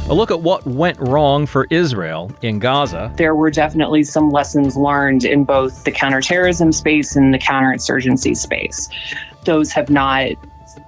A look at what went wrong for Israel in Gaza. There were definitely some lessons learned in both the counterterrorism space and the counterinsurgency space. Those have not,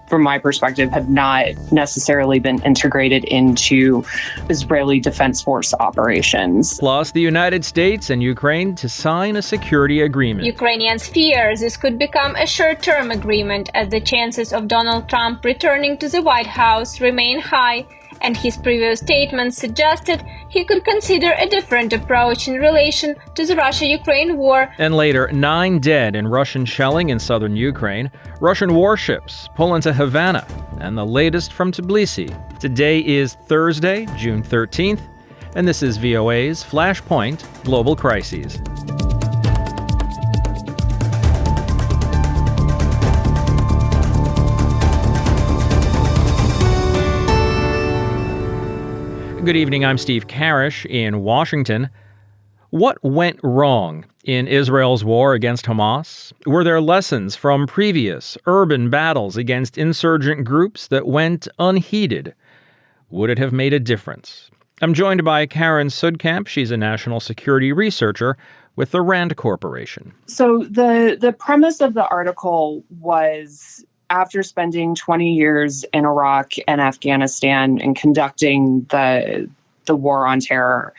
from my perspective, have not necessarily been integrated into Israeli Defense Force operations. Plus, the United States and Ukraine to sign a security agreement. Ukrainians fear this could become a short-term agreement as the chances of Donald Trump returning to the White House remain high, and his previous statements suggested he could consider a different approach in relation to the Russia-Ukraine war. And later, 9 dead in Russian shelling in southern Ukraine, Russian warships pull into Havana, and the latest from Tbilisi. Today is Thursday, June 13th, and this is VOA's Flashpoint Global Crises. Good evening, I'm Steve Karish in Washington. What went wrong in Israel's war against Hamas? Were there lessons from previous urban battles against insurgent groups that went unheeded? Would it have made a difference? I'm joined by Karen Sudkamp. She's a national security researcher with the Rand Corporation. So the premise of the article was, after spending 20 years in Iraq and Afghanistan and conducting the war on terror,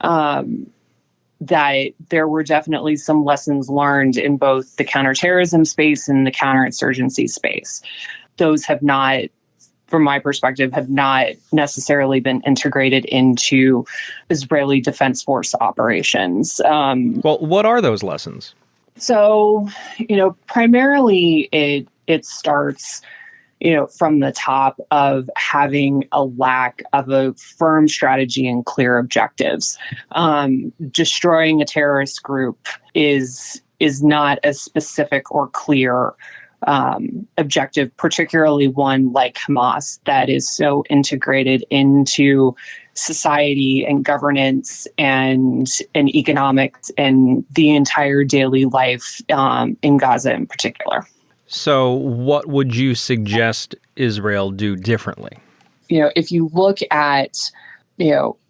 that there were definitely some lessons learned in both the counterterrorism space and the counterinsurgency space. Those have not, from my perspective, have not necessarily been integrated into Israeli Defense Force operations. Well, what are those lessons? So, primarily it starts, from the top of having a lack of a firm strategy and clear objectives. Destroying a terrorist group is not a specific or clear objective, particularly one like Hamas that is so integrated into society and governance and economics and the entire daily life in Gaza in particular. So what would you suggest Israel do differently? If you look at,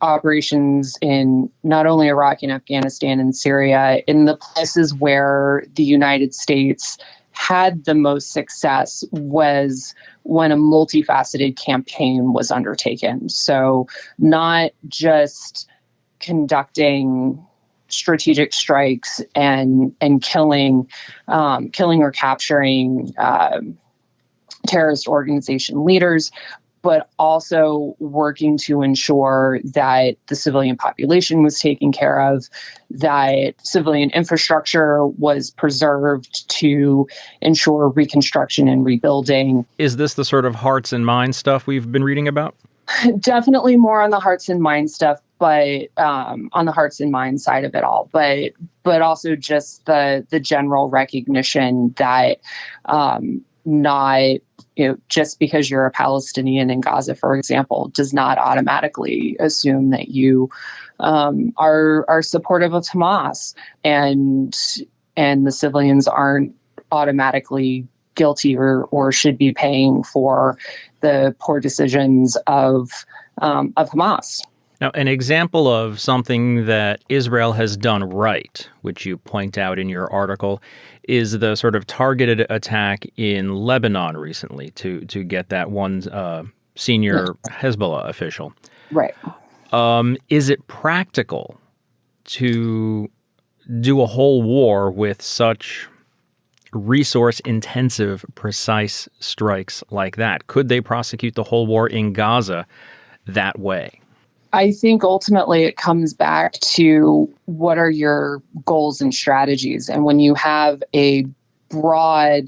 operations in not only Iraq and Afghanistan and Syria, in the places where the United States had the most success was when a multifaceted campaign was undertaken. So not just conducting strategic strikes and killing or capturing terrorist organization leaders, but also working to ensure that the civilian population was taken care of, that civilian infrastructure was preserved to ensure reconstruction and rebuilding. Is this the sort of hearts and minds stuff we've been reading about? Definitely more on the hearts and minds stuff, but on the hearts and minds side of it all, but also just the general recognition that not, just because you're a Palestinian in Gaza, for example, does not automatically assume that you are supportive of Hamas, and the civilians aren't automatically guilty or should be paying for the poor decisions of Hamas. Now, an example of something that Israel has done right, which you point out in your article, is the sort of targeted attack in Lebanon recently to get that one senior Hezbollah official. Right. Is it practical to do a whole war with such resource-intensive, precise strikes like that? Could they prosecute the whole war in Gaza that way? I think ultimately it comes back to what are your goals and strategies. And when you have a broad,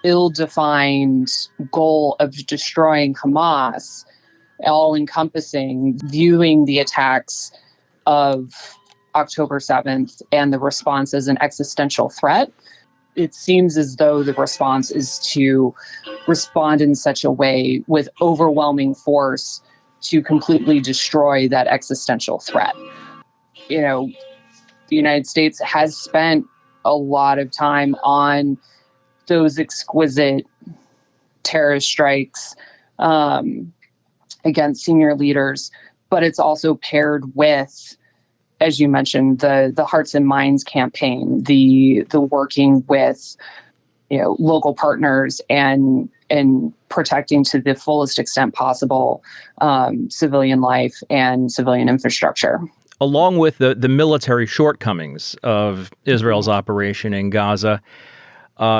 ill-defined goal of destroying Hamas, all-encompassing, viewing the attacks of October 7th and the response as an existential threat, it seems as though the response is to respond in such a way with overwhelming force to completely destroy that existential threat. The United States has spent a lot of time on those exquisite terrorist strikes against senior leaders, but it's also paired with, as you mentioned, the Hearts and Minds campaign, the working with local partners and protecting to the fullest extent possible civilian life and civilian infrastructure. Along with the military shortcomings of Israel's operation in Gaza,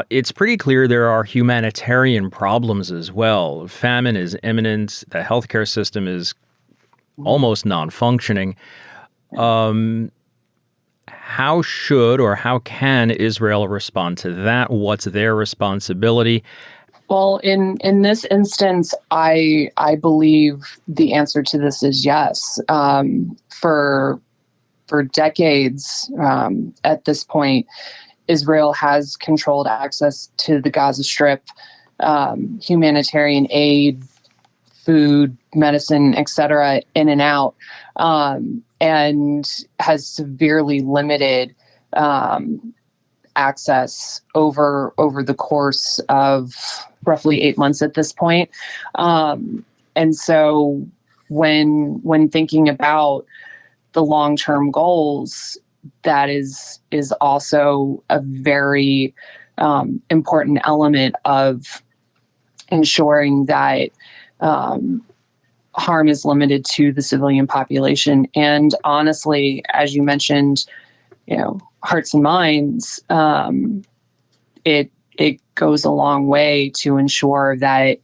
it's pretty clear there are humanitarian problems as well. Famine is imminent. The healthcare system is almost non-functioning. How should or how can Israel respond to that? What's their responsibility? Well, in this instance, I believe the answer to this is yes. For decades at this point, Israel has controlled access to the Gaza Strip, humanitarian aid, food, medicine, etc., in and out, and has severely limited access over the course of roughly 8 months at this point. And so when thinking about the long-term goals, that is also a very important element of ensuring that harm is limited to the civilian population. And honestly, as you mentioned, Hearts and Minds, it goes a long way to ensure that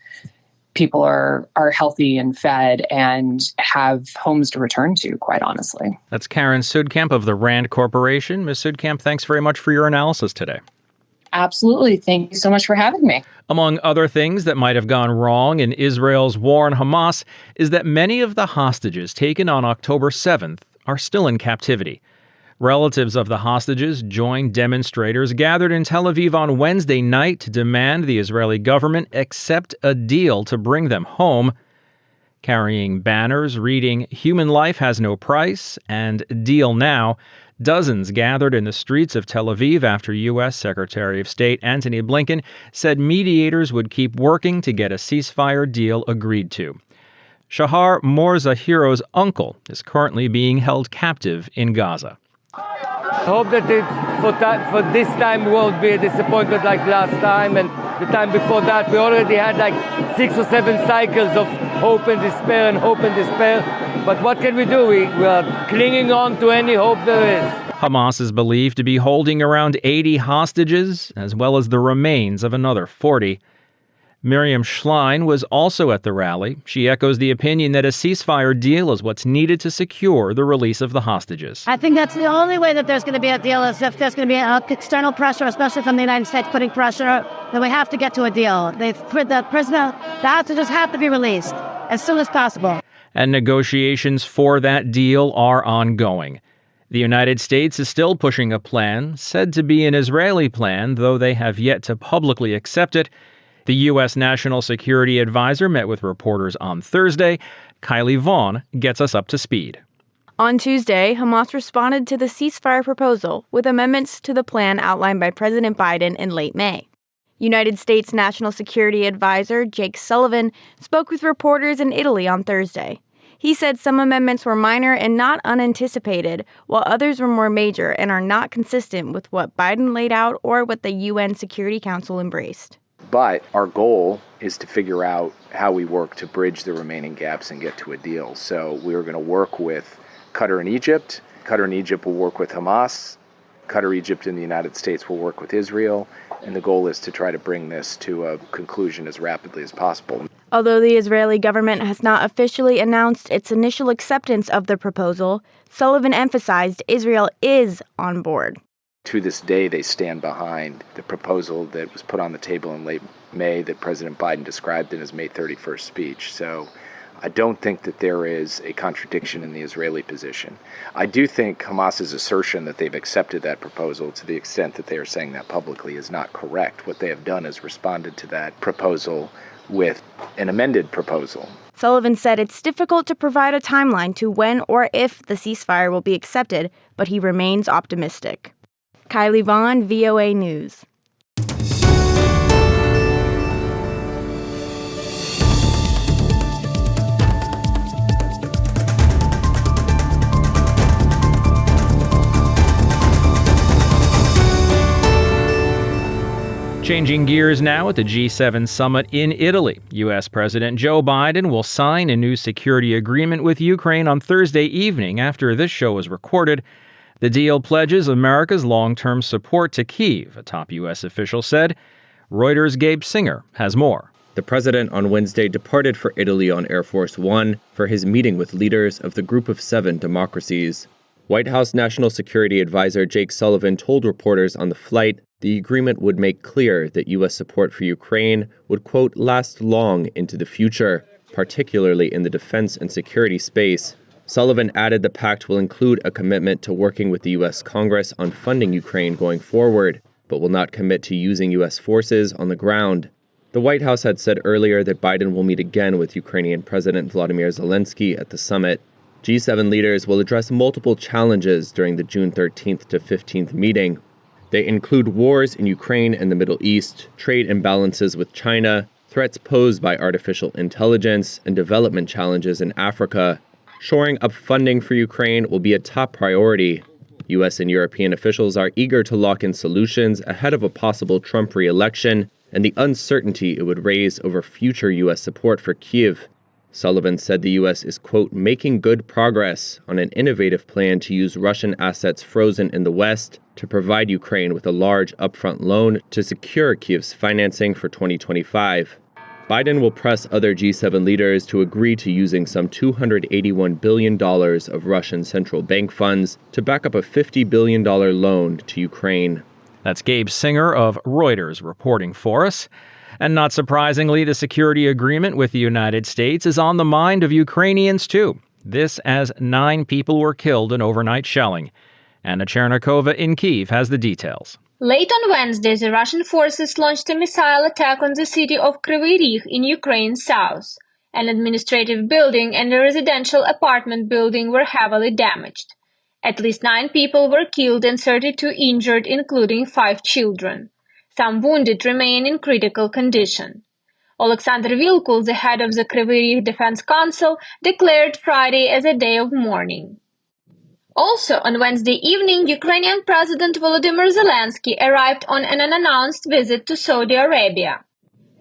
people are healthy and fed and have homes to return to, quite honestly. That's Karen Sudkamp of the RAND Corporation. Ms. Sudkamp, thanks very much for your analysis today. Absolutely. Thank you so much for having me. Among other things that might have gone wrong in Israel's war on Hamas is that many of the hostages taken on October 7th are still in captivity. Relatives of the hostages joined demonstrators gathered in Tel Aviv on Wednesday night to demand the Israeli government accept a deal to bring them home, carrying banners reading "Human life has no price" and "Deal now." Dozens gathered in the streets of Tel Aviv after U.S. Secretary of State Antony Blinken said mediators would keep working to get a ceasefire deal agreed to. Shahar Morzahiro's uncle is currently being held captive in Gaza. I hope that for this time won't be a disappointment like last time and the time before that. We already had like 6 or 7 cycles of hope and despair and hope and despair. But what can we do? We are clinging on to any hope there is. Hamas is believed to be holding around 80 hostages, as well as the remains of another 40. Miriam Schlein was also at the rally. She echoes the opinion that a ceasefire deal is what's needed to secure the release of the hostages. I think that's the only way that there's going to be a deal is if there's going to be external pressure, especially from the United States putting pressure, then we have to get to a deal. The prisoner, the hostages have to be released as soon as possible. And negotiations for that deal are ongoing. The United States is still pushing a plan, said to be an Israeli plan, though they have yet to publicly accept it. The U.S. National Security Advisor met with reporters on Thursday. Kylie Vaughn gets us up to speed. On Tuesday, Hamas responded to the ceasefire proposal with amendments to the plan outlined by President Biden in late May. United States National Security Advisor Jake Sullivan spoke with reporters in Italy on Thursday. He said some amendments were minor and not unanticipated, while others were more major and are not consistent with what Biden laid out or what the UN Security Council embraced. But our goal is to figure out how we work to bridge the remaining gaps and get to a deal. So we're going to work with Qatar and Egypt. Qatar and Egypt will work with Hamas. Qatar, Egypt, and the United States will work with Israel. And the goal is to try to bring this to a conclusion as rapidly as possible. Although the Israeli government has not officially announced its initial acceptance of the proposal, Sullivan emphasized Israel is on board. To this day, they stand behind the proposal that was put on the table in late May that President Biden described in his May 31st speech. So I don't think that there is a contradiction in the Israeli position. I do think Hamas's assertion that they've accepted that proposal to the extent that they are saying that publicly is not correct. What they have done is responded to that proposal with an amended proposal. Sullivan said it's difficult to provide a timeline to when or if the ceasefire will be accepted, but he remains optimistic. Kylie Vaughn, VOA News. Changing gears now at the G7 summit in Italy. U.S. President Joe Biden will sign a new security agreement with Ukraine on Thursday evening after this show was recorded. The deal pledges America's long-term support to Kyiv, a top U.S. official said. Reuters' Gabe Singer has more. The president on Wednesday departed for Italy on Air Force One for his meeting with leaders of the Group of Seven democracies. White House National Security Advisor Jake Sullivan told reporters on the flight the agreement would make clear that U.S. support for Ukraine would, quote, last long into the future, particularly in the defense and security space. Sullivan added the pact will include a commitment to working with the U.S. Congress on funding Ukraine going forward, but will not commit to using U.S. forces on the ground. The White House had said earlier that Biden will meet again with Ukrainian President Volodymyr Zelenskyy at the summit. G7 leaders will address multiple challenges during the June 13th to 15th meeting. They include wars in Ukraine and the Middle East, trade imbalances with China, threats posed by artificial intelligence, and development challenges in Africa. Shoring up funding for Ukraine will be a top priority. U.S. and European officials are eager to lock in solutions ahead of a possible Trump re-election and the uncertainty it would raise over future U.S. support for Kyiv. Sullivan said the U.S. is, quote, making good progress on an innovative plan to use Russian assets frozen in the West to provide Ukraine with a large upfront loan to secure Kyiv's financing for 2025. Biden will press other G7 leaders to agree to using some $281 billion of Russian central bank funds to back up a $50 billion loan to Ukraine. That's Gabe Singer of Reuters reporting for us. And not surprisingly, the security agreement with the United States is on the mind of Ukrainians, too. This as 9 people were killed in overnight shelling. Anna Chernikova in Kyiv has the details. Late on Wednesday, the Russian forces launched a missile attack on the city of Kryvyi Rih in Ukraine's south. An administrative building and a residential apartment building were heavily damaged. At least 9 people were killed and 32 injured, including 5 children. Some wounded remain in critical condition. Oleksandr Vilkul, the head of the Kryvyi Rih Defense Council, declared Friday as a day of mourning. Also, on Wednesday evening, Ukrainian President Volodymyr Zelenskyy arrived on an unannounced visit to Saudi Arabia.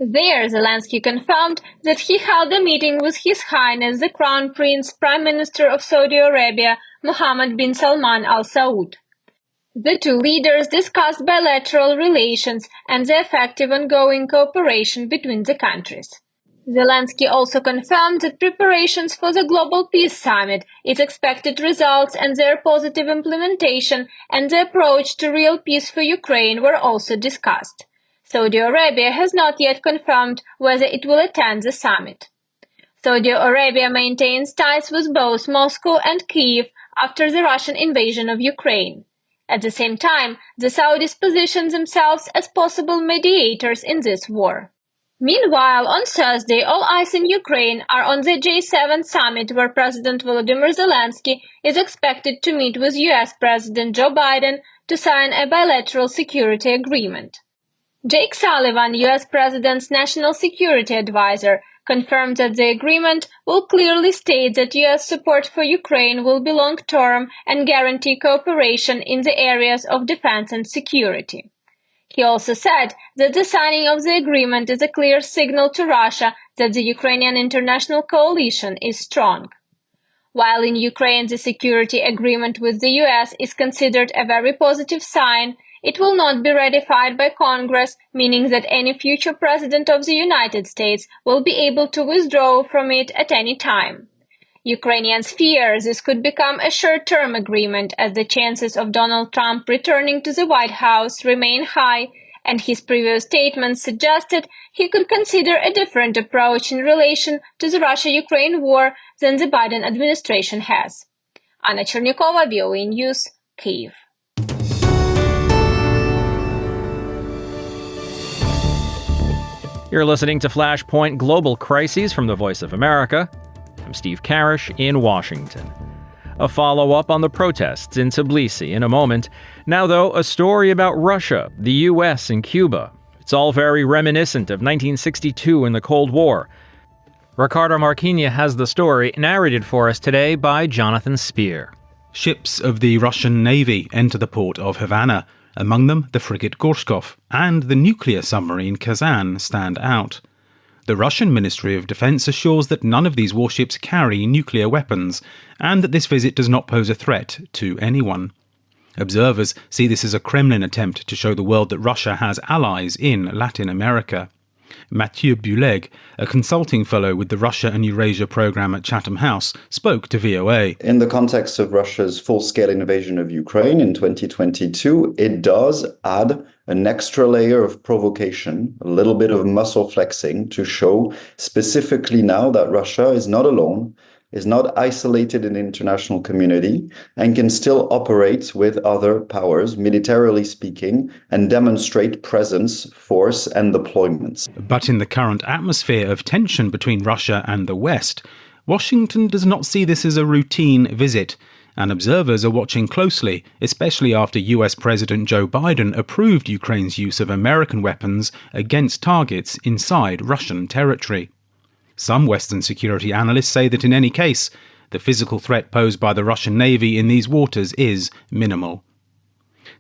There, Zelenskyy confirmed that he held a meeting with His Highness the Crown Prince, Prime Minister of Saudi Arabia, Mohammed bin Salman Al Saud. The two leaders discussed bilateral relations and the effective ongoing cooperation between the countries. Zelenskyy also confirmed that preparations for the Global Peace Summit, its expected results and their positive implementation, and the approach to real peace for Ukraine were also discussed. Saudi Arabia has not yet confirmed whether it will attend the summit. Saudi Arabia maintains ties with both Moscow and Kyiv after the Russian invasion of Ukraine. At the same time, the Saudis position themselves as possible mediators in this war. Meanwhile, on Thursday, all eyes in Ukraine are on the G7 summit where President Volodymyr Zelenskyy is expected to meet with U.S. President Joe Biden to sign a bilateral security agreement. Jake Sullivan, U.S. President's national security advisor, confirmed that the agreement will clearly state that U.S. support for Ukraine will be long-term and guarantee cooperation in the areas of defense and security. He also said that the signing of the agreement is a clear signal to Russia that the Ukrainian international coalition is strong. While in Ukraine the security agreement with the U.S. is considered a very positive sign, it will not be ratified by Congress, meaning that any future president of the United States will be able to withdraw from it at any time. Ukrainians fear this could become a short-term agreement as the chances of Donald Trump returning to the White House remain high, and his previous statements suggested he could consider a different approach in relation to the Russia-Ukraine war than the Biden administration has. Anna Chernikova, VOA News, Kyiv. You're listening to Flashpoint Global Crises from the Voice of America. I'm Steve Karish in Washington. A follow-up on the protests in Tbilisi in a moment. Now, though, a story about Russia, the U.S., and Cuba. It's all very reminiscent of 1962 and the Cold War. Ricardo Marquinhos has the story, narrated for us today by Jonathan Spear. Ships of the Russian Navy enter the port of Havana Among them, the frigate Gorshkov and the nuclear submarine Kazan stand out. The Russian Ministry of Defense assures that none of these warships carry nuclear weapons and that this visit does not pose a threat to anyone. Observers see this as a Kremlin attempt to show the world that Russia has allies in Latin America. Mathieu Buleg, a consulting fellow with the Russia and Eurasia program at Chatham House, spoke to VOA. In the context of Russia's full-scale invasion of Ukraine in 2022, it does add an extra layer of provocation, a little bit of muscle flexing to show specifically now that Russia is not alone, is not isolated in the international community, and can still operate with other powers, militarily speaking, and demonstrate presence, force, and deployments. But in the current atmosphere of tension between Russia and the West, Washington does not see this as a routine visit, and observers are watching closely, especially after US President Joe Biden approved Ukraine's use of American weapons against targets inside Russian territory. Some Western security analysts say that in any case, the physical threat posed by the Russian Navy in these waters is minimal.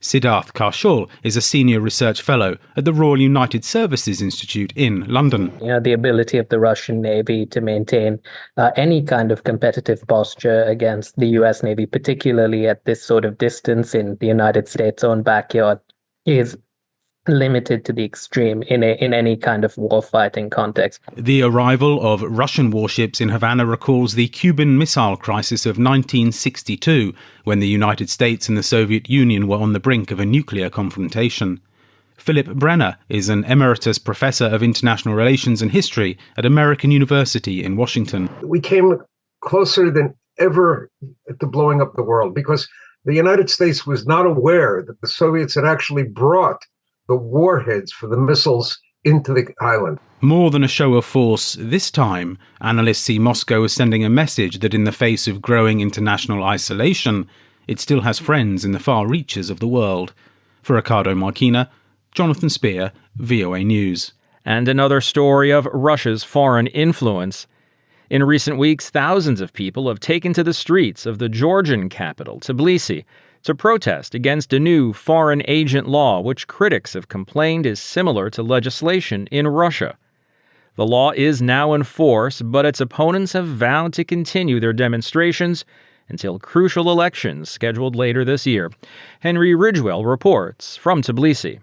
Siddharth Kaushal is a senior research fellow at the Royal United Services Institute in London. The ability of the Russian Navy to maintain any kind of competitive posture against the US Navy, particularly at this sort of distance in the United States' own backyard, is limited to the extreme in any kind of warfighting context. The arrival of Russian warships in Havana recalls the Cuban Missile Crisis of 1962, when the United States and the Soviet Union were on the brink of a nuclear confrontation. Philip Brenner is an emeritus professor of international relations and history at American University in Washington. We came closer than ever to blowing up the world because the United States was not aware that the Soviets had actually brought the warheads for the missiles into the island. More than a show of force, this time, analysts see Moscow as sending a message that in the face of growing international isolation, it still has friends in the far reaches of the world. For Ricardo Marquina, Jonathan Spear, VOA News. And another story of Russia's foreign influence. In recent weeks, thousands of people have taken to the streets of the Georgian capital, Tbilisi, to protest against a new foreign agent law which critics have complained is similar to legislation in Russia. The law is now in force, but its opponents have vowed to continue their demonstrations until crucial elections scheduled later this year. Henry Ridgwell reports from Tbilisi.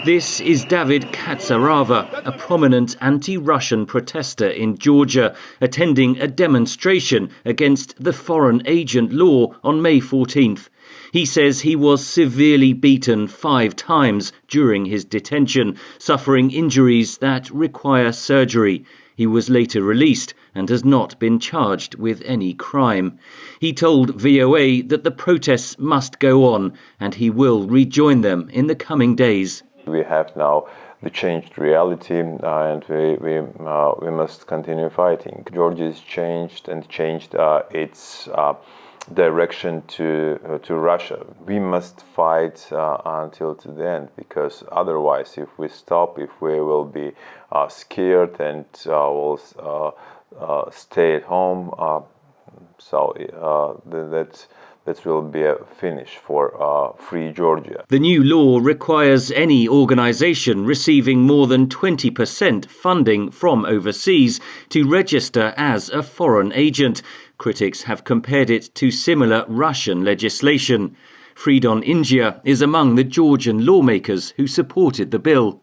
This is David Katsarava, a prominent anti-Russian protester in Georgia, attending a demonstration against the foreign agent law on May 14th. He says he was severely beaten 5 times during his detention, suffering injuries that require surgery. He was later released and has not been charged with any crime. He told VOA that the protests must go on and he will rejoin them in the coming days. We have now the changed reality and we must continue fighting. Georgia has changed its direction to Russia. We must fight until to the end, because otherwise, if we stop, if we will be scared and will stay at home, that will be a finish for free Georgia. The new law requires any organisation receiving more than 20% funding from overseas to register as a foreign agent. Critics have compared it to similar Russian legislation. Freedon India is among the Georgian lawmakers who supported the bill.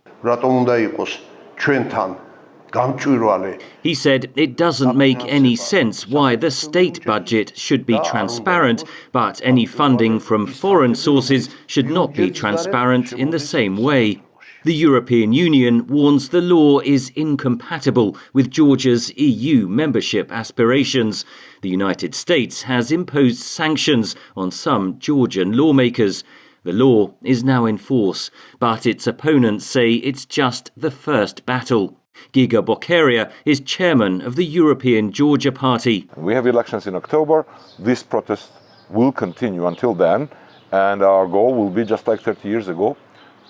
He said it doesn't make any sense why the state budget should be transparent, but any funding from foreign sources should not be transparent in the same way. The European Union warns the law is incompatible with Georgia's EU membership aspirations. The United States has imposed sanctions on some Georgian lawmakers. The law is now in force, but its opponents say it's just the first battle. Giga Bokeria is chairman of the European Georgia Party. We have elections in October. This protest will continue until then, and our goal will be, just like 30 years ago,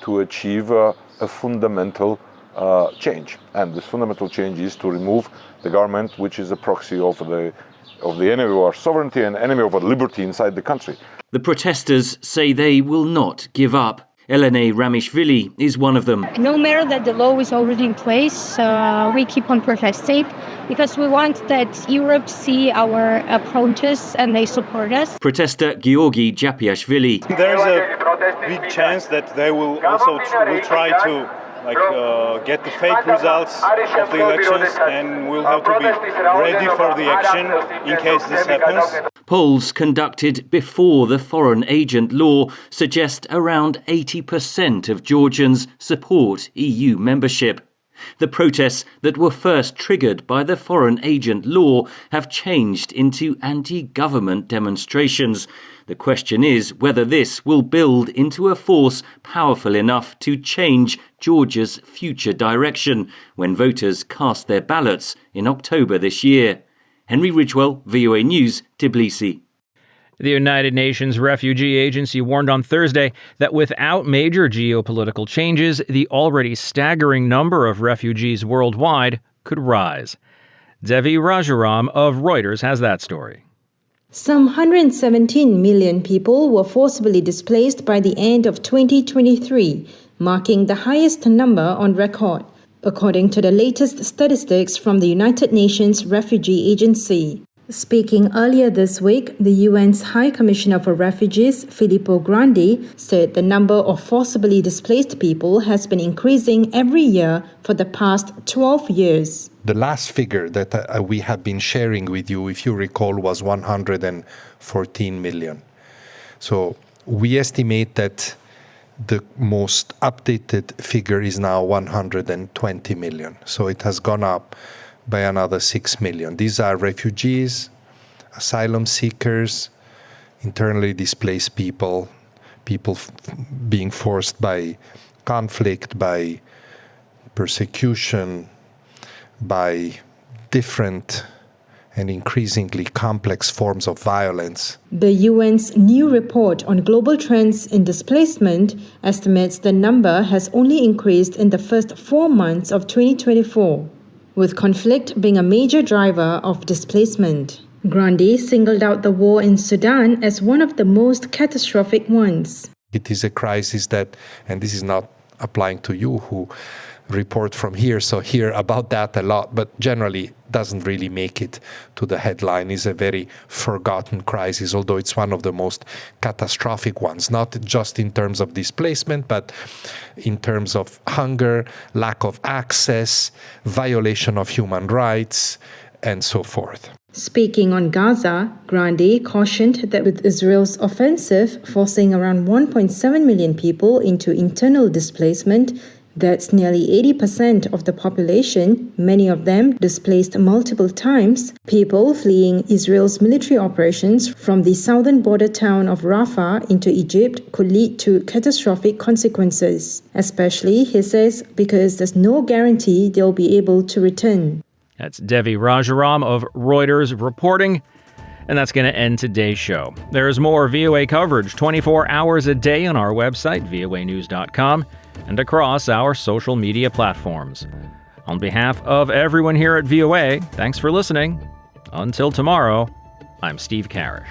to achieve a fundamental change. And this fundamental change is to remove the government, which is a proxy of the the enemy of our sovereignty and enemy of our liberty inside the country. The protesters say they will not give up. Elena Ramishvili is one of them. No matter that the law is already in place, we keep on protesting because we want that Europe see our protests and they support us. Protester Georgi Japiashvili. There's a big chance that they will also try to get the fake results of the elections, and we'll have to be ready for the action in case this happens. Polls conducted before the foreign agent law suggest around 80% of Georgians support EU membership. The protests that were first triggered by the foreign agent law have changed into anti-government demonstrations. The question is whether this will build into a force powerful enough to change Georgia's future direction when voters cast their ballots in October this year. Henry Ridgewell, VOA News, Tbilisi. The United Nations Refugee Agency warned on Thursday that without major geopolitical changes, the already staggering number of refugees worldwide could rise. Devi Rajaram of Reuters has that story. Some 117 million people were forcibly displaced by the end of 2023, marking the highest number on record, according to the latest statistics from the United Nations Refugee Agency. Speaking earlier this week, the UN's High Commissioner for Refugees, Filippo Grandi, said the number of forcibly displaced people has been increasing every year for the past 12 years. The last figure that we have been sharing with you, if you recall, was 114 million. So we estimate that the most updated figure is now 120 million. So it has gone up by another 6 million. These are refugees, asylum seekers, internally displaced people, being forced by conflict, by persecution, by different and increasingly complex forms of violence. The UN's new report on global trends in displacement estimates the number has only increased in the first 4 months of 2024. with conflict being a major driver of displacement. Grandi singled out the war in Sudan as one of the most catastrophic ones. It is a crisis that, and this is not applying to you who report from here, so hear about that a lot, but generally doesn't really make it to the headline. It's a very forgotten crisis, although it's one of the most catastrophic ones, not just in terms of displacement, but in terms of hunger, lack of access, violation of human rights, and so forth. Speaking on Gaza, Grandi cautioned that with Israel's offensive forcing around 1.7 million people into internal displacement, that's nearly 80% of the population, many of them displaced multiple times, people fleeing Israel's military operations from the southern border town of Rafah into Egypt could lead to catastrophic consequences, especially, he says, because there's no guarantee they'll be able to return. That's Devi Rajaram of Reuters reporting. And that's going to end today's show. There's more VOA coverage 24 hours a day on our website, voanews.com, and across our social media platforms. On behalf of everyone here at VOA, thanks for listening. Until tomorrow, I'm Steve Karish.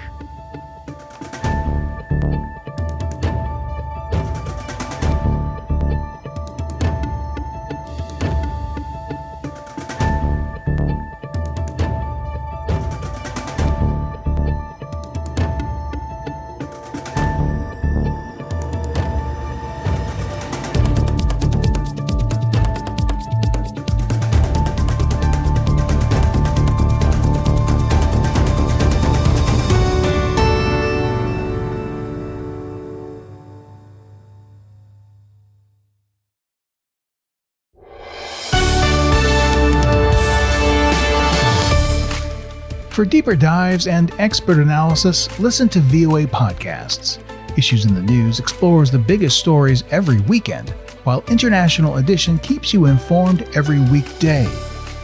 For deeper dives and expert analysis, listen to VOA Podcasts. Issues in the News explores the biggest stories every weekend, while International Edition keeps you informed every weekday.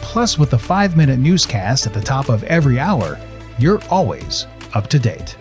Plus, with a 5-minute newscast at the top of every hour, you're always up to date.